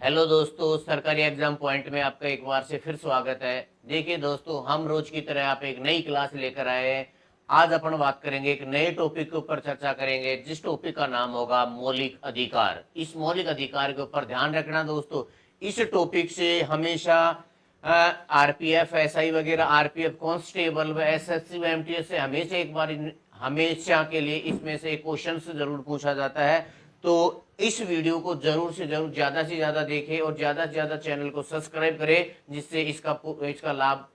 Hello दोस्तों, सरकारी exam point में आपका एक बार से फिर स्वागत है। देखिए दोस्तों, हम रोज की तरह आप एक नई क्लास लेकर आए हैं। आज अपन बात करेंगे, एक नए टॉपिक के ऊपर चर्चा करेंगे, जिस टॉपिक का नाम होगा मौलिक अधिकार। इस मौलिक अधिकार के ऊपर ध्यान रखना दोस्तों, इस टॉपिक से हमेशा आरपीएफ एसआई वगैरह, आरपीएफ कांस्टेबल व एसएससी व एमटीएस से हमेशा एक बार हमेशा के लिए इसमें से क्वेश्चन जरूर पूछा जाता है। तो इस वीडियो को जरूर से जरूर ज्यादा से ज्यादा देखें और ज्यादा से ज्यादा चैनल को सब्सक्राइब करें, जिससे इसका लाभ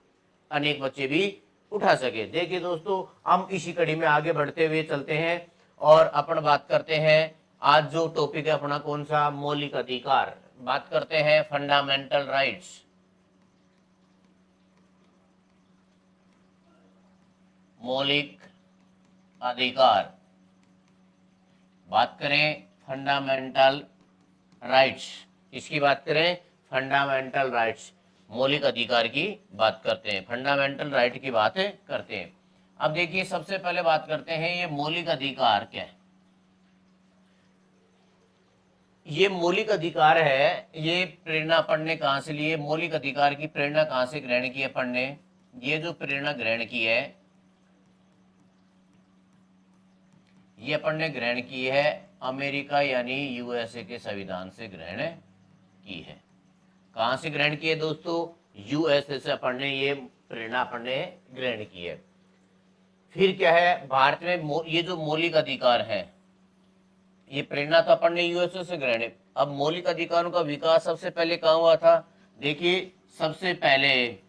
अनेक बच्चे भी उठा सके। देखिए दोस्तों, हम इसी कड़ी में आगे बढ़ते हुए चलते हैं और अपन बात करते हैं। आज जो टॉपिक है अपना कौन सा, मौलिक अधिकार। बात करते हैं फंडामेंटल राइट्स। मौलिक अधिकार। बात करें फंडामेंटल राइट्स, इसकी बात करें फंडामेंटल राइट्स, मौलिक अधिकार की बात करते हैं, फंडामेंटल राइट की बात करते हैं। अब देखिए, सबसे पहले बात करते हैं ये मौलिक अधिकार क्या है। ये मौलिक अधिकार है, ये प्रेरणा पढ़ने कहां से लिए, मौलिक अधिकार की प्रेरणा कहां से ग्रहण की है पढ़ने। ये जो प्रेरणा ग्रहण की है, ये अपन ने ग्रहण की है अमेरिका यानी यूएसए के संविधान से ग्रहण की है। कहां से ग्रहण की है दोस्तों, यूएसए से अपन ने ये प्रेरणा अपन ने ग्रहण की है। फिर क्या है, भारत में ये जो मौलिक अधिकार है, ये प्रेरणा तो अपन ने यूएसए से ग्रहण है। अब मौलिक अधिकारों का विकास सबसे पहले कहां हुआ था। देखिए, सबसे पहले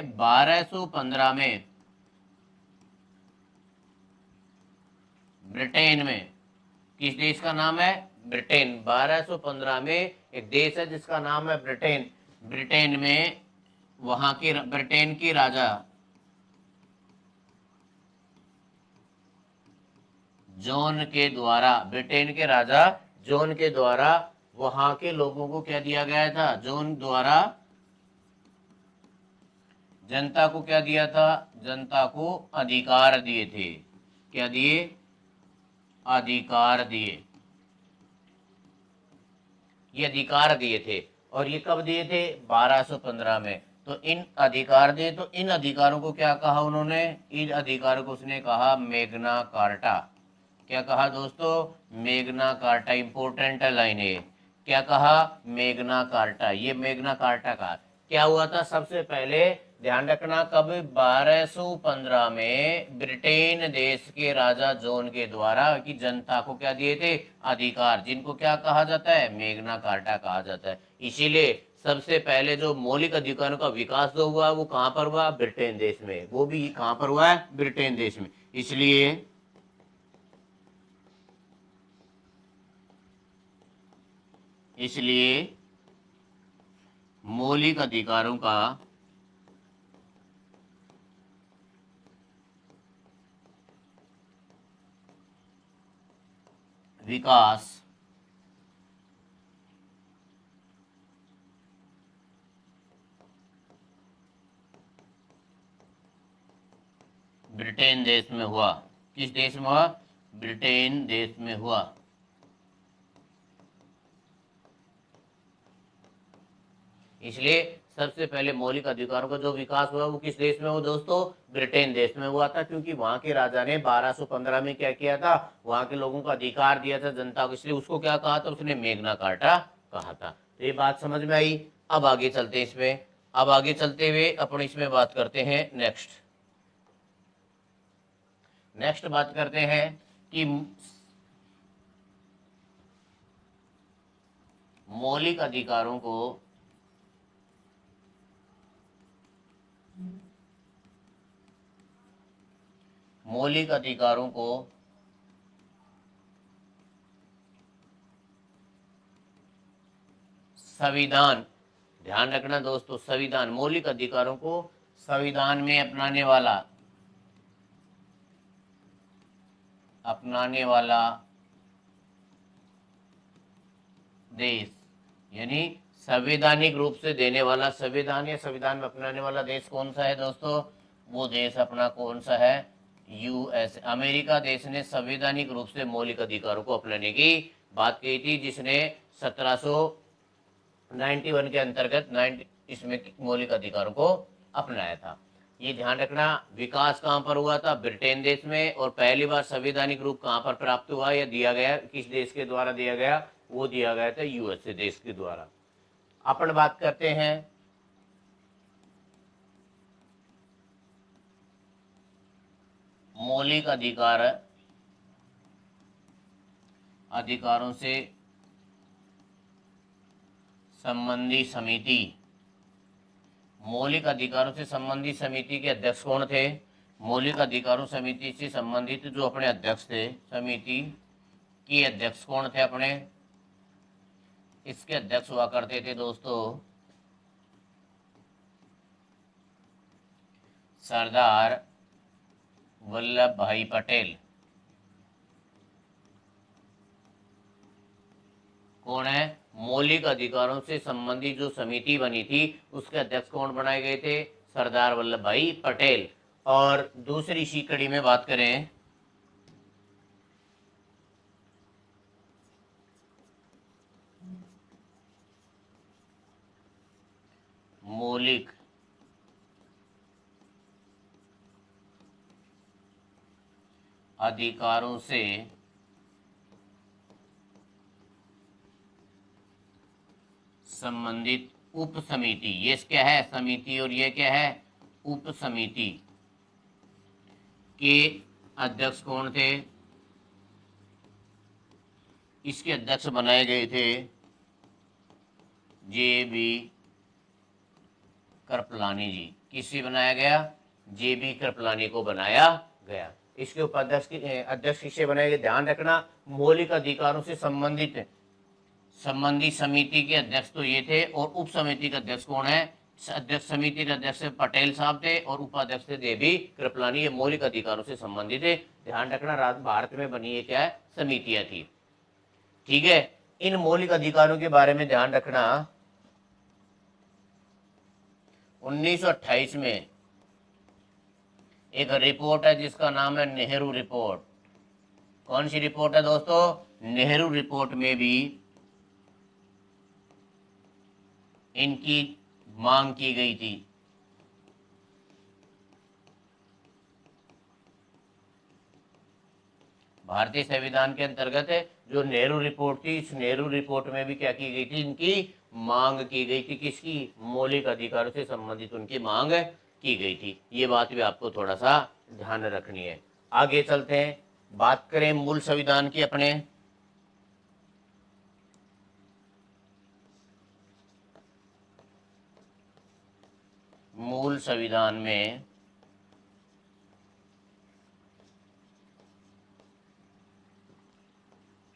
1215 में ब्रिटेन में, किस देश का नाम है, ब्रिटेन। 1215 में एक देश है जिसका नाम है ब्रिटेन। ब्रिटेन में वहां के ब्रिटेन के राजा जॉन के द्वारा, ब्रिटेन के राजा जॉन के द्वारा वहां के लोगों को क्या दिया गया था, जॉन द्वारा जनता को क्या दिया था, जनता को अधिकार दिए थे। क्या दिए, अधिकार दिए। ये अधिकार दिए थे, और ये कब दिए थे, 1215 में। तो इन अधिकार दिए, तो इन अधिकारों को क्या कहा उन्होंने, इन अधिकारों को उसने कहा मैग्ना कार्टा। क्या कहा दोस्तों, मैग्ना कार्टा। इंपोर्टेंट लाइन है, क्या कहा, मैग्ना कार्टा। ये मैग्ना कार्टा का क्या हुआ था, सबसे पहले ध्यान रखना, कब, 1215 में ब्रिटेन देश के राजा जॉन के द्वारा की जनता को क्या दिए थे, अधिकार, जिनको क्या कहा जाता है, मैग्ना कार्टा कहा जाता है। इसीलिए सबसे पहले जो मौलिक अधिकारों का विकास जो हुआ वो कहां पर हुआ, ब्रिटेन देश में। वो भी कहां पर हुआ है, ब्रिटेन देश में। इसलिए मौलिक अधिकारों का विकास ब्रिटेन देश में हुआ। किस देश में हुआ, ब्रिटेन देश में हुआ। इसलिए सबसे पहले मौलिक अधिकारों का जो विकास हुआ वो किस देश में हुआ दोस्तों, ब्रिटेन देश में हुआ था। क्योंकि वहां के राजा ने 1215 में क्या किया था, वहां के लोगों को अधिकार दिया था, जनता को, इसलिए उसको क्या कहा था, उसने मैग्ना कार्टा कहा था। तो ये बात समझ में आई। अब आगे चलते हैं इसमें। अब आगे चलते हुए अपन इसमें बात करते हैं नेक्स्ट बात करते हैं कि मौलिक अधिकारों को मौलिक अधिकारों को संविधान, ध्यान रखना दोस्तों, संविधान, मौलिक अधिकारों को संविधान में अपनाने वाला देश, यानी संवैधानिक रूप से देने वाला, संविधान या संविधान में अपनाने वाला देश कौन सा है दोस्तों, वो देश अपना कौन सा है, यूएस, अमेरिका देश ने संवैधानिक रूप से मौलिक अधिकारों को अपनाने की बात कही थी, जिसने 1791 के अंतर्गत इसमें मौलिक अधिकारों को अपनाया था। ये ध्यान रखना। विकास कहाँ पर हुआ था? ब्रिटेन देश में। और पहली बार संवैधानिक रूप कहाँ पर प्राप्त हुआ या दिया गया, किस देश के द्वारा दिया गया? वो दिया गया था यूएसए देश के द्वारा। अपन बात करते हैं मौलिक अधिकारों से संबंधी समिति। मौलिक अधिकारों से संबंधित समिति के अध्यक्ष कौन थे? मौलिक अधिकारों समिति से संबंधित जो अपने अध्यक्ष थे, समिति के अध्यक्ष कौन थे अपने? इसके अध्यक्ष हुआ करते थे दोस्तों सरदार वल्लभ भाई पटेल। कौन है? मौलिक अधिकारों से संबंधित जो समिति बनी थी उसके अध्यक्ष कौन बनाए गए थे? सरदार वल्लभ भाई पटेल। और दूसरी इसी कड़ी में बात करें मौलिक अधिकारों से संबंधित उप समिति। ये क्या है? समिति। और ये क्या है? उप समिति के अध्यक्ष कौन थे? इसके अध्यक्ष बनाए गए थे जे.बी. कृपलानी जी। किसे बनाया गया? जे.बी. कृपलानी को बनाया गया। इसके उपाध्यक्ष अध्यक्ष किसे बनाए गए? ध्यान रखना, मौलिक अधिकारों से संबंधित समिति के अध्यक्ष तो ये थे, और उप समिति के अध्यक्ष कौन है? अध्यक्ष समिति के अध्यक्ष पटेल साहब थे और उपाध्यक्ष थे जे.बी. कृपलानी। ये मौलिक अधिकारों से संबंधित है। ध्यान रखना, भारत में बनी ये क्या है? समितियां थी। ठीक है। इन मौलिक अधिकारों के बारे में ध्यान रखना, 1928 में एक रिपोर्ट है जिसका नाम है नेहरू रिपोर्ट। कौन सी रिपोर्ट है दोस्तों? नेहरू रिपोर्ट में भी इनकी मांग की गई थी। भारतीय संविधान के अंतर्गत जो नेहरू रिपोर्ट थी, इस नेहरू रिपोर्ट में भी क्या की गई थी? इनकी मांग की गई थी। किसकी? मौलिक अधिकारों से संबंधित उनकी मांग की गई थी। ये बात भी आपको थोड़ा सा ध्यान रखनी है। आगे चलते हैं, बात करें मूल संविधान की अपने। मूल संविधान में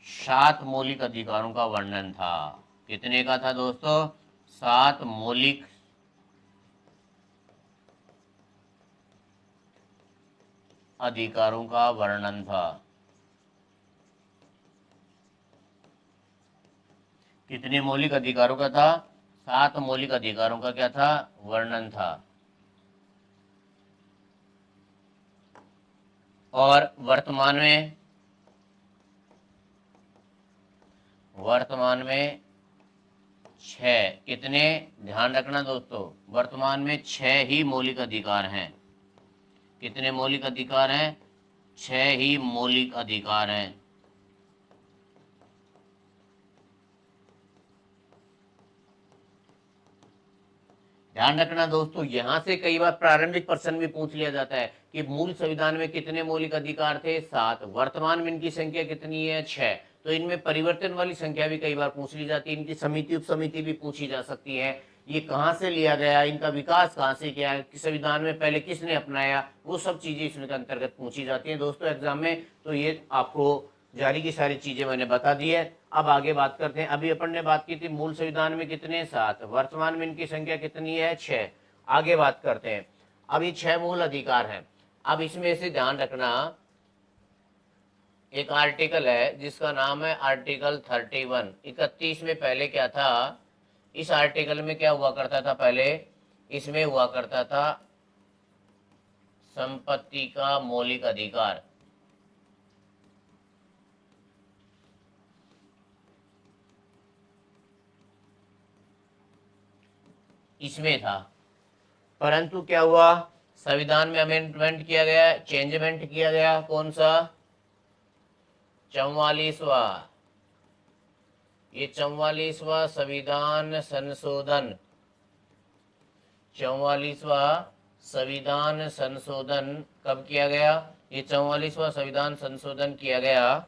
7 मौलिक अधिकारों का वर्णन था। कितने का था दोस्तों? 7 मौलिक अधिकारों का वर्णन था। कितने मौलिक अधिकारों का था? 7 मौलिक अधिकारों का क्या था? वर्णन था। और वर्तमान में 6। कितने? ध्यान रखना दोस्तों, वर्तमान में 6 ही मौलिक अधिकार हैं। कितने मौलिक अधिकार हैं? 6 ही मौलिक अधिकार हैं। ध्यान रखना दोस्तों, यहां से कई बार प्रारंभिक प्रश्न भी पूछ लिया जाता है कि मूल संविधान में कितने मौलिक अधिकार थे? 7। वर्तमान में इनकी संख्या कितनी है? 6। तो इनमें परिवर्तन वाली संख्या भी कई बार पूछ ली जाती है। इनकी समिति उप समिति भी पूछी जा सकती है। ये कहाँ से लिया गया, इनका विकास कहाँ से किया, संविधान में पहले किसने अपनाया, वो सब चीजें इसमें अंतर्गत पूछी जाती है दोस्तों एग्जाम में। तो ये आपको जारी की सारी चीजें मैंने बता दी है। अब आगे बात करते हैं। अभी अपन ने बात की थी मूल संविधान में कितने? 7। वर्तमान में इनकी संख्या कितनी है? 6। आगे बात करते हैं। अब ये 6 मूल अधिकार हैं। अब इसमें से ध्यान रखना, एक आर्टिकल है जिसका नाम है आर्टिकल 31। 31 में पहले क्या था? इस आर्टिकल में क्या हुआ करता था? पहले इसमें हुआ करता था संपत्ति का मौलिक अधिकार इसमें था, परंतु क्या हुआ, संविधान में अमेंडमेंट किया गया, चेंजमेंट किया गया, कौन सा, 44वां, ये 44वां संविधान संशोधन, 44वां संविधान संशोधन कब किया गया, ये 44वां संविधान संशोधन किया गया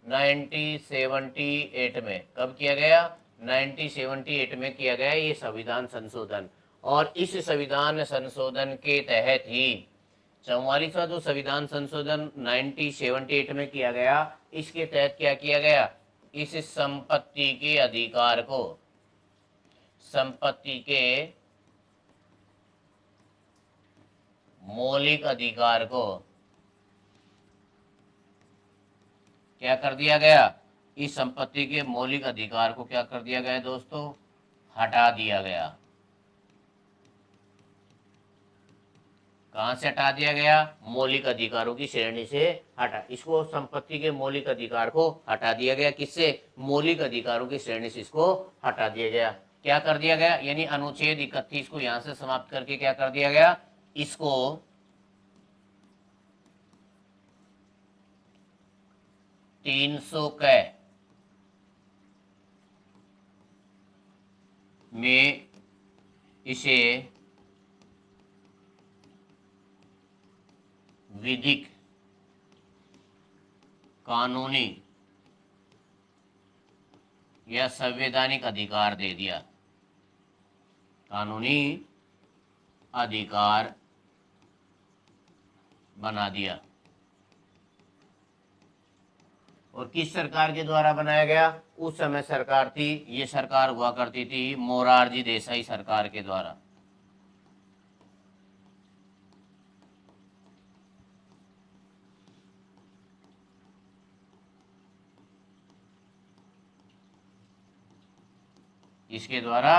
1978 में। कब किया गया, 1978 में किया गया ये संविधान संशोधन। और इस संविधान संशोधन के तहत ही 44वां जो संविधान संशोधन 1978 में किया गया, इसके तहत क्या किया गया, इस संपत्ति के अधिकार को, संपत्ति के मौलिक अधिकार को क्या कर दिया गया, इस संपत्ति के मौलिक अधिकार को क्या कर दिया गया दोस्तों, हटा दिया गया। कहां से हटा दिया गया, मौलिक अधिकारों की श्रेणी से हटा, इसको संपत्ति के मौलिक अधिकार को हटा दिया गया, किससे, मौलिक अधिकारों की श्रेणी से इसको हटा दिया गया। क्या कर दिया गया, यानी अनुच्छेद 31 को यहां से समाप्त करके क्या कर दिया गया, इसको 300 क में इसे विधिक, कानूनी या संवैधानिक अधिकार दे दिया, कानूनी अधिकार बना दिया। और किस सरकार के द्वारा बनाया गया, उस समय सरकार थी, ये सरकार हुआ करती थी मोरारजी देसाई सरकार के द्वारा। इसके द्वारा,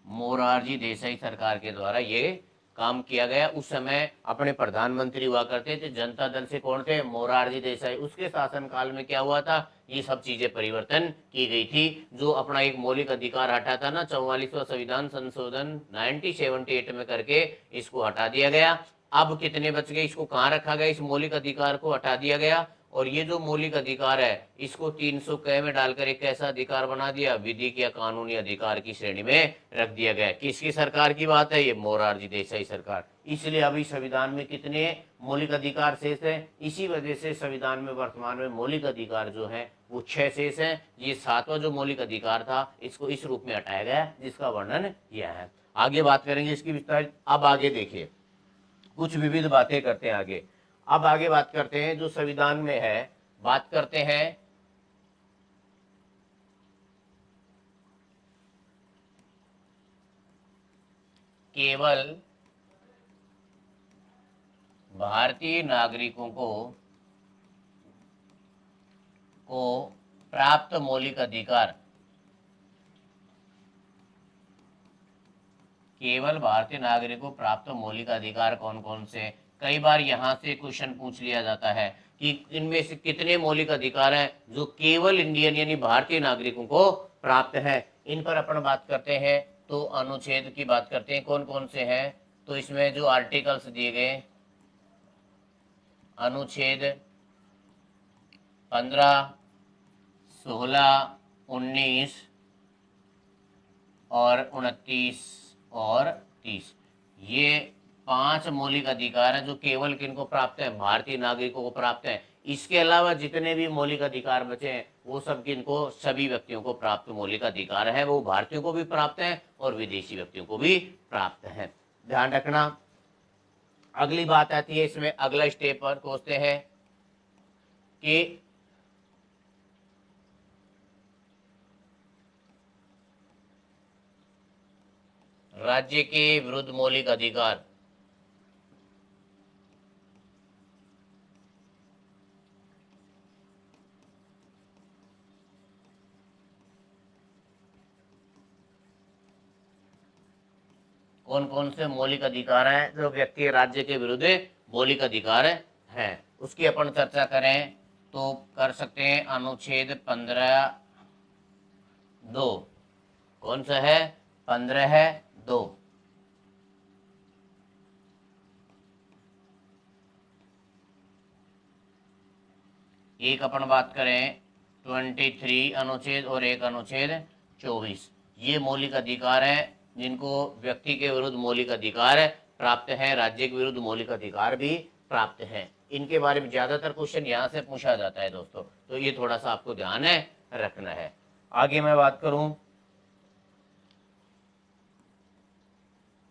मोरारजी देसाई सरकार के द्वारा ये काम किया गया। उस समय अपने प्रधानमंत्री हुआ करते थे जनता दल से, कौन थे, मोरारजी देसाई। उसके शासनकाल में क्या हुआ था, ये सब चीजें परिवर्तन की गई थी। जो अपना एक मौलिक अधिकार हटा था ना, 44वां संविधान संशोधन 1978 में करके इसको हटा दिया गया। अब कितने बच गए, इसको कहाँ रखा गया, इस मौलिक अधिकार को हटा दिया गया। और ये जो मौलिक अधिकार है, इसको 300 क में डालकर एक कैसा अधिकार बना दिया, विधिक या कानूनी अधिकार की श्रेणी में रख दिया गया। किसकी सरकार की बात है, ये मोरारजी देसाई सरकार। इसलिए अभी संविधान में कितने मौलिक अधिकार शेष हैं, इसी वजह से संविधान में वर्तमान में मौलिक अधिकार जो है वो 6 शेष हैं। ये 7वां जो मौलिक अधिकार था, इसको इस रूप में हटाया गया जिसका वर्णन किया है। आगे बात करेंगे इसकी विस्तार। अब आगे देखिए, कुछ विविध बातें करते हैं आगे। अब आगे बात करते हैं जो संविधान में है, बात करते हैं केवल भारतीय नागरिकों को प्राप्त मौलिक अधिकार, केवल भारतीय नागरिकों को प्राप्त मौलिक अधिकार कौन कौन से। कई बार यहाँ से क्वेश्चन पूछ लिया जाता है कि इनमें से कितने मौलिक अधिकार हैं जो केवल इंडियन यानी भारतीय नागरिकों को प्राप्त है। इन पर अपन बात करते हैं तो अनुच्छेद की बात करते हैं, कौन कौन से हैं। तो इसमें जो आर्टिकल्स दिए गए, अनुच्छेद 15, 16, 19 और 29 और 30, ये 5 मौलिक अधिकार हैं जो केवल किनको प्राप्त है, भारतीय नागरिकों को प्राप्त है। इसके अलावा जितने भी मौलिक अधिकार बचे हैं वो सब किनको, सभी व्यक्तियों को प्राप्त मौलिक अधिकार है, वो भारतीयों को भी प्राप्त है और विदेशी व्यक्तियों को भी प्राप्त है। ध्यान रखना। अगली बात आती है इसमें, अगला स्टेप पर पहुंचते हैं कि राज्य के विरुद्ध मौलिक अधिकार। कौन कौन से मौलिक अधिकार हैं जो व्यक्ति राज्य के विरुद्ध मौलिक अधिकार हैं, उसकी अपन चर्चा करें तो कर सकते हैं। अनुच्छेद 15(2), कौन सा है? 15(2). एक अपन बात करें 23 अनुच्छेद और एक अनुच्छेद 24। ये मौलिक अधिकार हैं जिनको व्यक्ति के विरुद्ध मौलिक अधिकार प्राप्त है, राज्य के विरुद्ध मौलिक अधिकार भी प्राप्त है। इनके बारे में ज्यादातर क्वेश्चन यहाँ से पूछा जाता है दोस्तों, तो ये थोड़ा सा आपको ध्यान रखना है। आगे मैं बात करूं,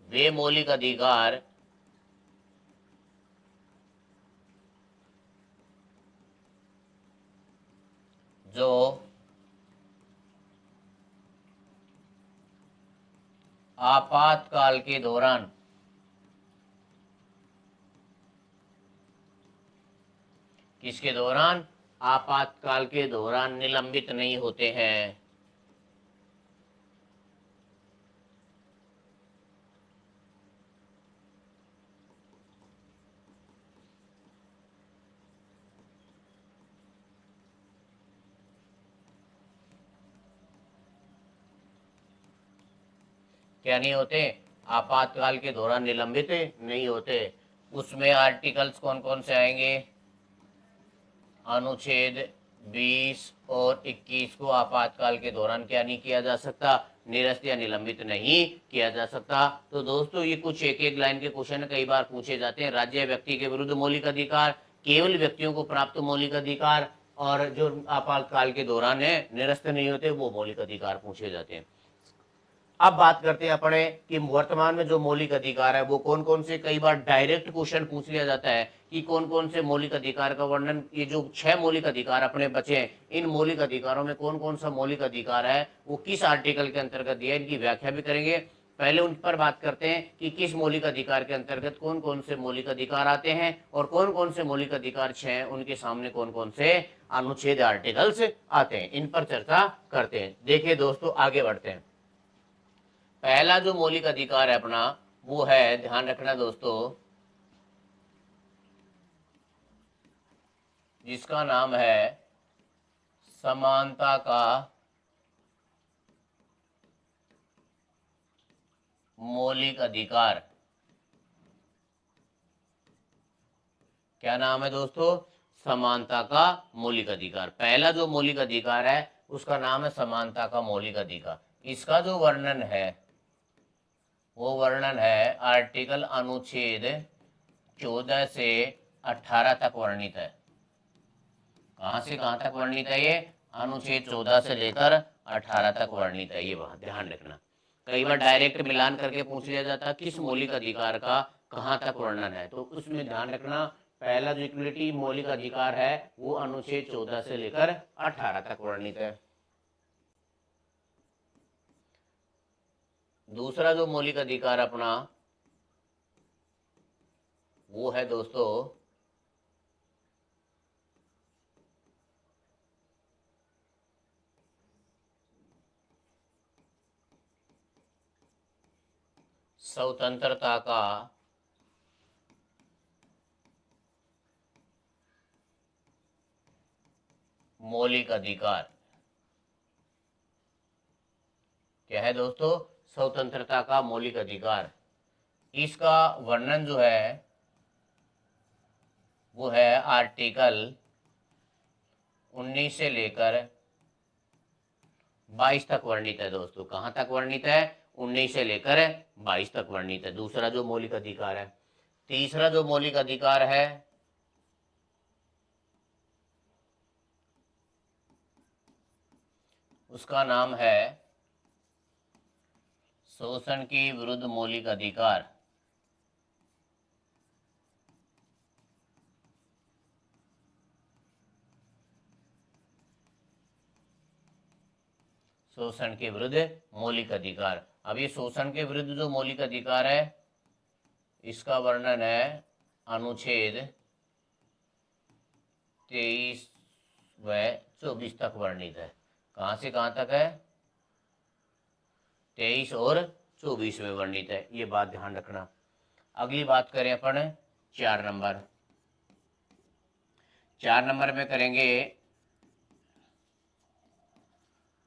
वे मौलिक अधिकार जो आपातकाल के दौरान किसके दौरान? आपातकाल के दौरान निलंबित नहीं होते हैं। क्या नहीं होते? आपातकाल के दौरान निलंबित नहीं होते। उसमें आर्टिकल्स कौन कौन से आएंगे? अनुच्छेद 20 और 21 को आपातकाल के दौरान क्या नहीं किया जा सकता? निरस्त या निलंबित नहीं किया जा सकता। तो दोस्तों ये कुछ एक एक लाइन के क्वेश्चन कई बार पूछे जाते हैं। राज्य व्यक्ति के विरुद्ध मौलिक अधिकार, केवल व्यक्तियों को प्राप्त मौलिक अधिकार, और जो आपातकाल के दौरान है निरस्त नहीं होते, वो मौलिक अधिकार पूछे जाते हैं। अब बात करते हैं अपने कि वर्तमान में जो मौलिक अधिकार है वो कौन कौन से। कई बार डायरेक्ट क्वेश्चन पूछ लिया जाता है कि कौन कौन से मौलिक अधिकार का वर्णन, ये जो 6 मौलिक अधिकार अपने बचे हैं, इन मौलिक अधिकारों में कौन कौन सा मौलिक अधिकार है, वो किस आर्टिकल के अंतर्गत दिया है, इनकी व्याख्या भी करेंगे। पहले उन पर बात करते हैं कि किस मौलिक अधिकार के अंतर्गत कौन कौन से मौलिक अधिकार आते हैं, और कौन कौन से मौलिक अधिकार 6 हैं, उनके सामने कौन कौन से अनुच्छेद आर्टिकल्स आते हैं, इन पर चर्चा करते हैं। देखिए दोस्तों, आगे बढ़ते हैं। पहला जो मौलिक अधिकार है अपना, वो है, ध्यान रखना दोस्तों, जिसका नाम है समानता का मौलिक अधिकार। क्या नाम है दोस्तों? समानता का मौलिक अधिकार। पहला जो मौलिक अधिकार है उसका नाम है समानता का मौलिक अधिकार। इसका जो वर्णन है वो वर्णन है आर्टिकल अनुच्छेद 14 से 18 तक वर्णित है। कहां से कहां तक वर्णित है ये? अनुच्छेद 14 से लेकर 18 तक वर्णित है। ये बात ध्यान रखना। कई बार डायरेक्ट मिलान करके पूछ लिया जाता है किस मौलिक अधिकार का कहां तक वर्णन है, तो उसमें ध्यान रखना पहला जो इक्वलिटी मौलिक अधिकार है वो अनुच्छेद 14 से लेकर 18 तक वर्णित है। दूसरा जो मौलिक अधिकार अपना वो है दोस्तों स्वतंत्रता का मौलिक अधिकार। क्या है दोस्तों? स्वतंत्रता का मौलिक अधिकार। इसका वर्णन जो है वो है आर्टिकल 19 से लेकर 22 तक वर्णित है दोस्तों। कहां तक वर्णित है? 19 से लेकर 22 तक वर्णित है। दूसरा जो मौलिक अधिकार है। तीसरा जो मौलिक अधिकार है उसका नाम है शोषण के विरुद्ध मौलिक अधिकार। शोषण के विरुद्ध मौलिक अधिकार। अब ये शोषण के विरुद्ध जो मौलिक अधिकार है इसका वर्णन है अनुच्छेद 23 व 24 तक वर्णित है। कहां से कहां तक है? 23 और 24 में वर्णित है, ये बात ध्यान रखना। अगली बात करें अपन 4 नंबर। 4 नंबर में करेंगे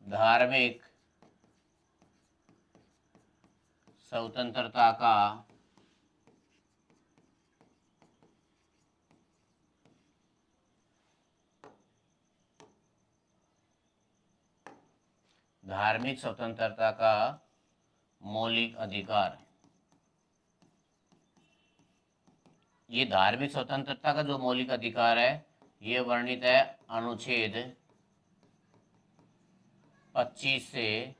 धार्मिक स्वतंत्रता का मौलिक अधिकार। ये धार्मिक स्वतंत्रता का जो मौलिक अधिकार है ये वर्णित है अनुच्छेद 25 से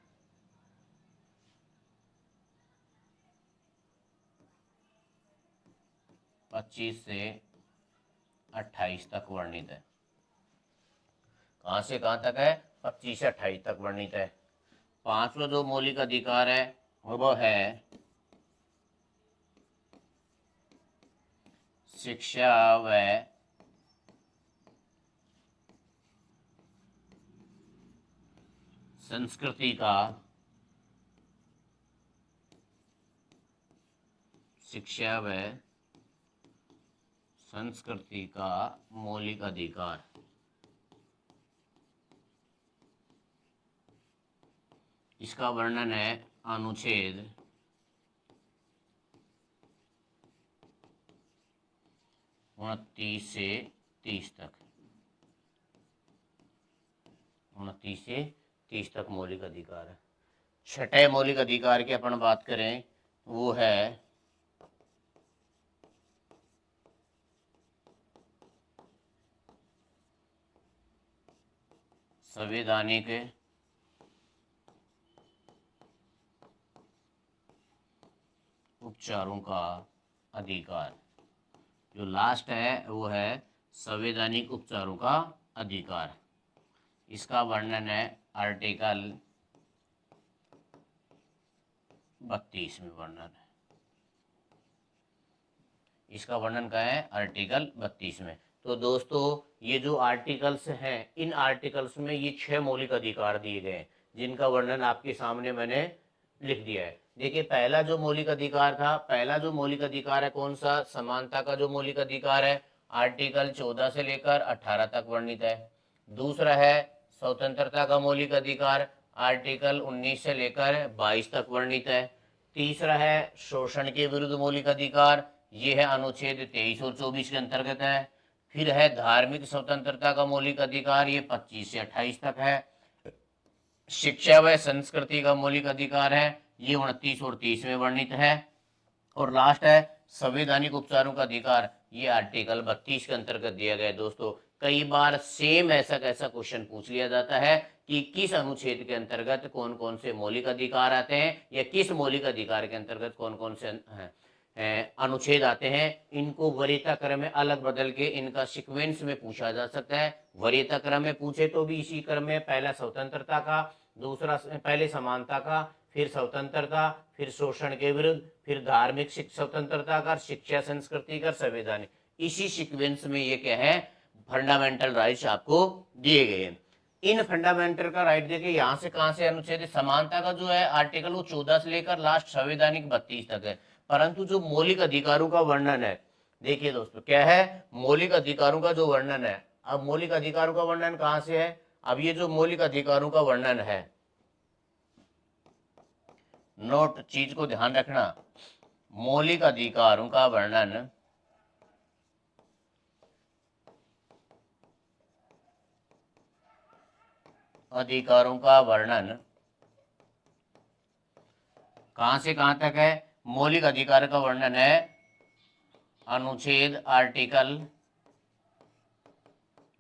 28 तक वर्णित है। कहां से कहां तक है? 25 से 28 तक वर्णित है। पांचवा जो मौलिक अधिकार है वो है शिक्षा व संस्कृति का मौलिक अधिकार। इसका वर्णन है अनुच्छेद 29 से 30 तक। 29 से 30 तक मौलिक अधिकार है। छठे मौलिक अधिकार की अपन बात करें वो है संवैधानिक उपचारों का अधिकार। जो लास्ट है वो है संवैधानिक उपचारों का अधिकार। इसका वर्णन है आर्टिकल 32 में वर्णन है। इसका वर्णन क्या है? आर्टिकल 32 में। तो दोस्तों ये जो आर्टिकल्स हैं इन आर्टिकल्स में ये 6 मौलिक अधिकार दिए गए हैं जिनका वर्णन आपके सामने मैंने लिख दिया है। देखिए पहला जो मौलिक अधिकार था, पहला जो मौलिक अधिकार है कौन सा? समानता का जो मौलिक अधिकार है आर्टिकल 14 से लेकर 18 तक वर्णित है। दूसरा है स्वतंत्रता का मौलिक अधिकार आर्टिकल 19 से लेकर 22 तक वर्णित है। तीसरा है शोषण के विरुद्ध मौलिक अधिकार, ये है अनुच्छेद 23 और 24 के अंतर्गत है। फिर है धार्मिक स्वतंत्रता का मौलिक अधिकार, ये 25 से 28 तक है। शिक्षा व संस्कृति का मौलिक अधिकार है, ये 29 और 30 में वर्णित है। और लास्ट है संवैधानिक उपचारों का अधिकार, ये आर्टिकल 32 के अंतर्गत दिया गया है। दोस्तों कई बार सेम ऐसा कैसा क्वेश्चन पूछ लिया जाता है कि किस अनुच्छेद के अंतर्गत कौन कौन से मौलिक अधिकार आते हैं या किस मौलिक अधिकार के अंतर्गत कौन कौन से अनुच्छेद आते हैं। इनको वरीयता क्रम में अलग बदल के इनका सीक्वेंस में पूछा जा सकता है। वरीयता क्रम में पूछे तो भी इसी क्रम में, पहला स्वतंत्रता का, दूसरा पहले समानता का, फिर स्वतंत्रता, फिर शोषण के विरुद्ध, फिर धार्मिक स्वतंत्रता का, शिक्षा संस्कृति का, संवैधानिक, इसी सीक्वेंस में ये क्या है फंडामेंटल राइट्स आपको दिए गए हैं। इन फंडामेंटल का राइट देखिए यहाँ से कहां से अनुच्छेद समानता का जो है आर्टिकल वो 14 से लेकर लास्ट संवैधानिक 32 तक है। परंतु जो मौलिक अधिकारों का वर्णन है, देखिए दोस्तों क्या है मौलिक अधिकारों का जो वर्णन है। अब मौलिक अधिकारों का वर्णन कहां से है? अब ये जो मौलिक अधिकारों का वर्णन है, नोट चीज को ध्यान रखना, मौलिक अधिकारों का वर्णन कहां से कहां तक है? मौलिक अधिकार का वर्णन है अनुच्छेद आर्टिकल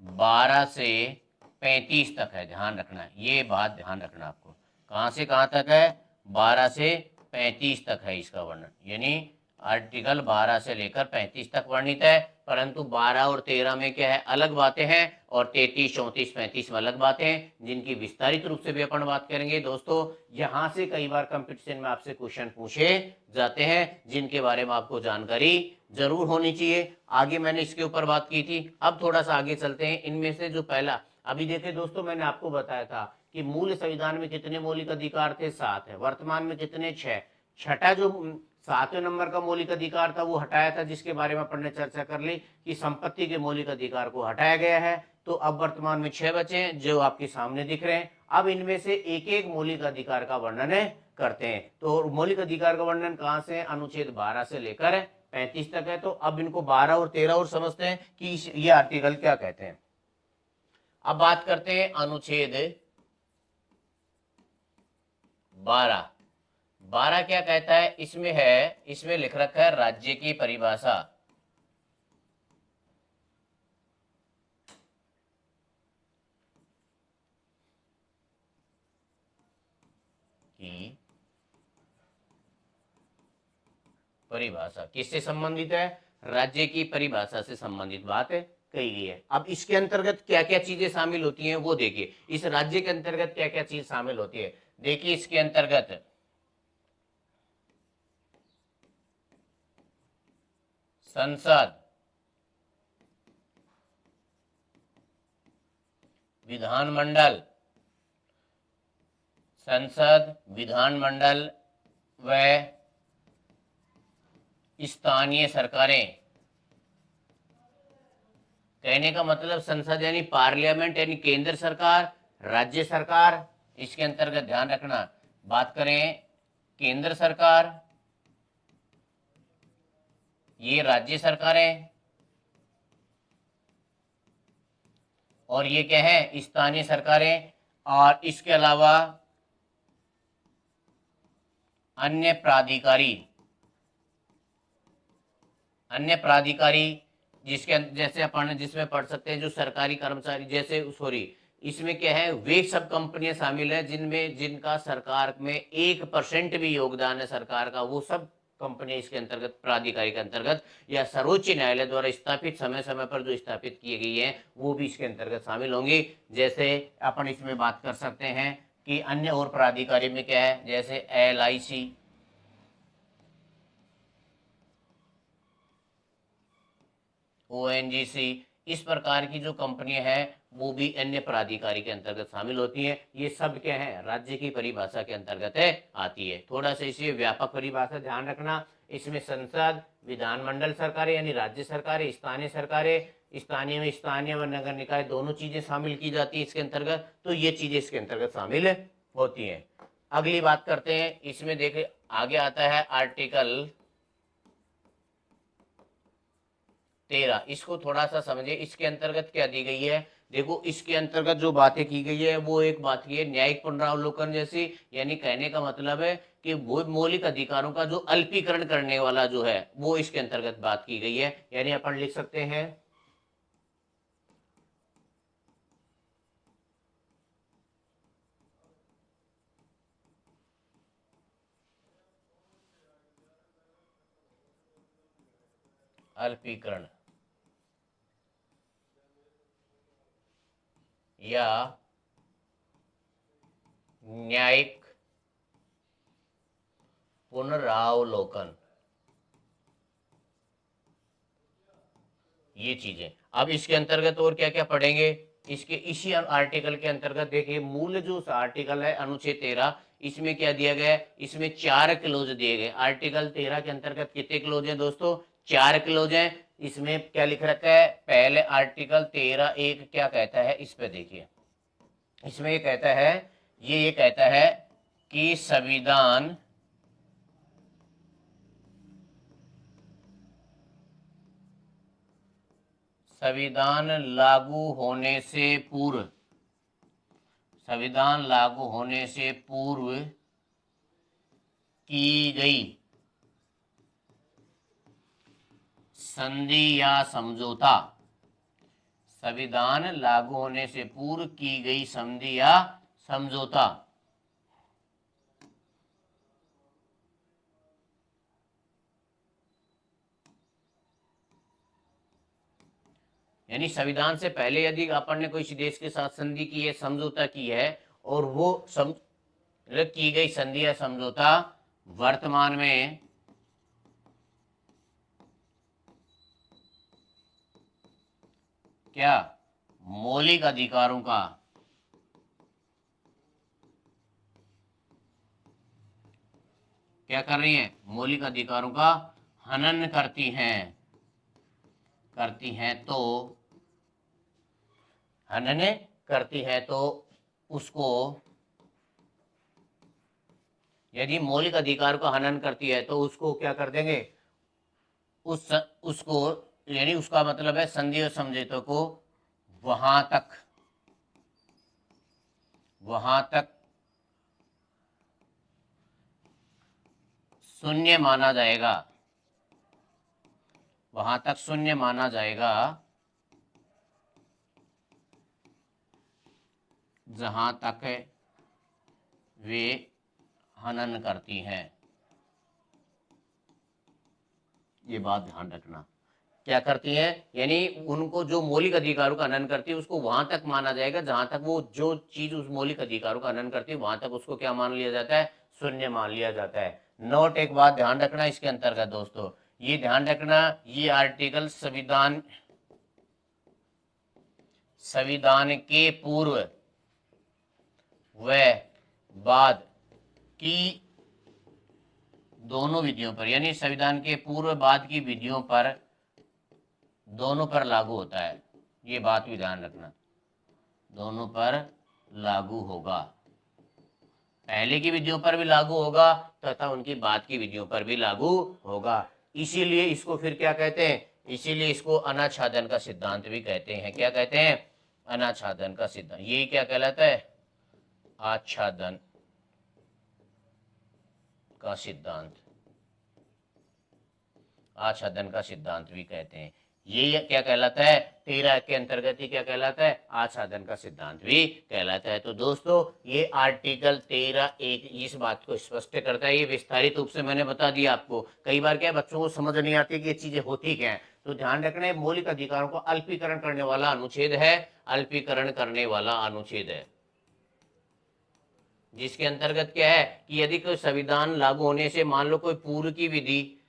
12 से 35 तक है। ध्यान रखना, ये बात ध्यान रखना आपको। कहां से कहां तक है? 12 से 35 तक है इसका वर्णन, यानी आर्टिकल 12 से लेकर 35 तक वर्णित है। परंतु 12 और 13 में क्या है अलग बातें हैं और 33, 34, 35 में अलग बातें हैं जिनकी विस्तारित रूप से भी अपन बात करेंगे। दोस्तों यहां से कई बार कंपटीशन में आपसे क्वेश्चन पूछे जाते हैं जिनके बारे में आपको जानकारी जरूर होनी चाहिए। आगे मैंने इसके ऊपर बात की थी, अब थोड़ा सा आगे चलते हैं। इनमें से जो पहला, अभी देखिए दोस्तों मैंने आपको बताया था कि मूल संविधान में कितने मौलिक अधिकार थे? 7 है। वर्तमान में कितने? 6। छठा जो 7वें नंबर का मौलिक अधिकार था वो हटाया था, जिसके बारे में अपन ने चर्चा कर ली कि संपत्ति के मौलिक अधिकार को हटाया गया है। तो अब वर्तमान में 6 बचे हैं जो आपके सामने दिख रहे हैं। अब इनमें से एक एक मौलिक अधिकार का वर्णन करते हैं। तो मौलिक अधिकार का वर्णन कहां से है? अनुच्छेद 12 से लेकर 35 तक है। तो अब इनको 12 और 13 और समझते हैं कि ये आर्टिकल क्या कहते हैं। अब बात करते हैं अनुच्छेद 12। 12 क्या कहता है? इसमें लिख रखा है राज्य की परिभाषा। की परिभाषा किससे संबंधित है? राज्य की परिभाषा से संबंधित बात है कही गई है। अब इसके अंतर्गत क्या क्या चीजें शामिल होती हैं वो देखिए। इस राज्य के अंतर्गत क्या क्या चीज शामिल होती है देखिए। इसके अंतर्गत संसद, विधानमंडल, संसद, विधानमंडल व स्थानीय सरकारें। कहने का मतलब संसद यानी पार्लियामेंट यानी केंद्र सरकार, राज्य सरकार, इसके अंतर्गत ध्यान रखना। बात करें केंद्र सरकार, ये राज्य सरकारें, और ये क्या है? स्थानीय सरकारें। और इसके अलावा अन्य प्राधिकारी, अन्य प्राधिकारी जिसके जैसे अपन जिसमें पढ़ सकते हैं जो सरकारी कर्मचारी, जैसे सॉरी इसमें क्या है? वे सब कंपनियां शामिल है जिनमें जिनका सरकार में 1% भी योगदान है सरकार का, वो सब कंपनी इसके अंतर्गत प्राधिकारी के अंतर्गत या सर्वोच्च न्यायालय द्वारा स्थापित समय समय पर जो स्थापित की गई है वो भी इसके अंतर्गत शामिल होंगी। जैसे अपन इसमें बात कर सकते हैं कि अन्य और प्राधिकारी में क्या है? जैसे LIC, ONGC, इस प्रकार की जो कंपनियां हैं वो भी अन्य प्राधिकारी के अंतर्गत शामिल होती हैं। ये सब क्या है? राज्य की परिभाषा के अंतर्गत आती है। थोड़ा सा इसे व्यापक परिभाषा ध्यान रखना। इसमें संसद, विधानमंडल सरकारें यानी राज्य सरकारें, स्थानीय सरकारें, स्थानीय में स्थानीय व नगर निकाय दोनों चीजें शामिल की जाती है इसके अंतर्गत। तो ये चीजें इसके अंतर्गत शामिल होती हैं। अगली बात करते हैं। इसमें देखे आगे आता है आर्टिकल 13। इसको थोड़ा सा समझे। इसके अंतर्गत क्या दी गई है? देखो इसके अंतर्गत जो बातें की गई है वो एक बात की है न्यायिक पुनरावलोकन जैसी, यानी कहने का मतलब है कि वो मौलिक अधिकारों का जो अल्पीकरण करने वाला जो है वो इसके अंतर्गत बात की गई है। यानी अपन लिख सकते हैं अल्पीकरण या न्यायिक पुनरावलोकन, ये चीजें। अब इसके अंतर्गत और क्या क्या पढ़ेंगे? इसके इसी आर्टिकल के अंतर्गत देखिए मूल जो आर्टिकल है अनुच्छेद 13, इसमें क्या दिया गया है? इसमें 4 क्लोज दिए गए। आर्टिकल 13 के अंतर्गत कितने क्लोज हैं दोस्तों? 4 क्लोज हैं। इसमें क्या लिख रखा है? पहले आर्टिकल 13(1) क्या कहता है इस पे देखिए। इसमें ये कहता है, ये कहता है कि संविधान संविधान लागू होने से पूर्व, संविधान लागू होने से पूर्व की गई संधि या समझौता, संविधान लागू होने से पूर्व की गई संधि या समझौता, यानी संविधान से पहले यदि अपन ने कोई देश के साथ संधि की है, समझौता की है, और वो की गई संधि या समझौता वर्तमान में क्या मौलिक अधिकारों का क्या कर रही हैं, मौलिक अधिकारों का हनन करती हैं, तो हनन करती है तो उसको, यदि मौलिक अधिकार को हनन करती है तो उसको क्या कर देंगे, उसको, यानी उसका मतलब है संधि और समझौतों को वहां तक शून्य माना जाएगा, वहां तक शून्य माना जाएगा जहां तक वे हनन करती हैं। ये बात ध्यान रखना, क्या करती है, यानी उनको जो मौलिक अधिकारों का हनन करती है उसको वहां तक माना जाएगा जहां तक वो जो चीज उस मौलिक अधिकारों का हनन करती है वहां तक उसको क्या मान लिया जाता है, शून्य मान लिया जाता है। नोट एक बात ध्यान रखना इसके अंतर्गत दोस्तों, ये ध्यान रखना, ये आर्टिकल संविधान के पूर्व व बाद की दोनों विधियों पर, यानी संविधान के पूर्व बाद की विधियों पर दोनों पर लागू होता है। ये बात भी ध्यान रखना, दोनों पर लागू होगा, पहले की विधियों पर भी लागू होगा तथा उनकी बाद की विधियों पर भी लागू होगा। इसीलिए इसको फिर क्या कहते हैं, इसीलिए इसको अनाच्छादन का सिद्धांत भी कहते हैं। क्या कहते हैं, अनाच्छादन का सिद्धांत। ये क्या कहलाता है, आच्छादन का सिद्धांत, आच्छादन का सिद्धांत भी कहते हैं। ये क्या कहलाता है, 13 के अंतर्गत ही क्या कहलाता है, आच्छादन का सिद्धांत भी कहलाता है। तो दोस्तों ये आर्टिकल 13(1) इस बात को स्पष्ट करता है। ये विस्तारित रूप से मैंने बता दिया आपको। कई बार क्या बच्चों को समझ नहीं आती कि ये चीजें होती क्या है, तो ध्यान रखना है मौलिक अधिकारों को अल्पीकरण करने वाला अनुच्छेद है, अल्पीकरण करने वाला अनुच्छेद है, जिसके अंतर्गत क्या है कि यदि कोई संविधान लागू होने से मान लो कोई पूर्व की विधि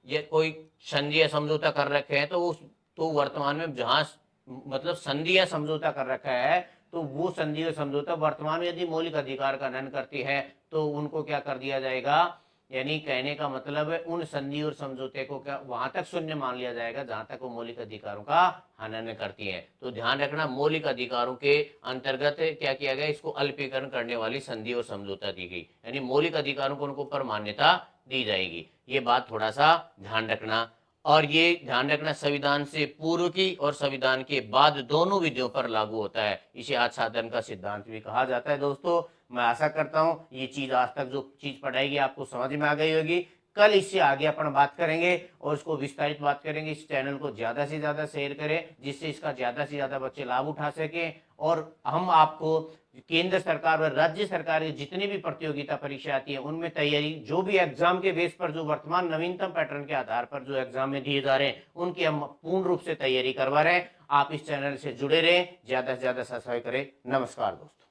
ये कोई संधि या समझौता कर रखे हैं तो उस, तो वर्तमान में जहां मतलब संधि या समझौता कर रखा है तो वो संधि या समझौता वर्तमान में यदि मौलिक अधिकार का हनन करती है तो उनको क्या कर दिया जाएगा, यानी कहने का मतलब है उन संधि और समझौते को क्या वहां तक शून्य मान लिया जाएगा जहां तक वो मौलिक अधिकारों का हनन करती है। तो ध्यान रखना मौलिक अधिकारों के अंतर्गत क्या किया गया, इसको अल्पीकरण करने वाली संधि और समझौता दी गई, यानी मौलिक अधिकारों को उनको ऊपर मान्यता दी जाएगी। ये बात थोड़ा सा ध्यान रखना। और ये ध्यान रखना संविधान से पूर्व की और संविधान के बाद दोनों विधियों पर लागू होता है। इसे आच्छादन का सिद्धांत भी कहा जाता है। दोस्तों मैं आशा करता हूं ये चीज आज तक जो चीज पढ़ाई आपको समझ में आ गई होगी। कल इससे आगे अपन बात करेंगे और इसको विस्तारित बात करेंगे। इस चैनल को ज्यादा से ज्यादा शेयर करें जिससे इसका ज्यादा से ज्यादा बच्चे लाभ उठा सकें। और हम आपको केंद्र सरकार और राज्य सरकार की जितनी भी प्रतियोगिता परीक्षा आती है उनमें तैयारी, जो भी एग्जाम के बेस पर जो वर्तमान नवीनतम पैटर्न के आधार पर जो एग्जाम में दिए जा रहे हैं उनकी हम पूर्ण रूप से तैयारी करवा रहे हैं। आप इस चैनल से जुड़े रहें, ज्यादा से ज्यादा सब्सक्राइब करें। नमस्कार दोस्तों।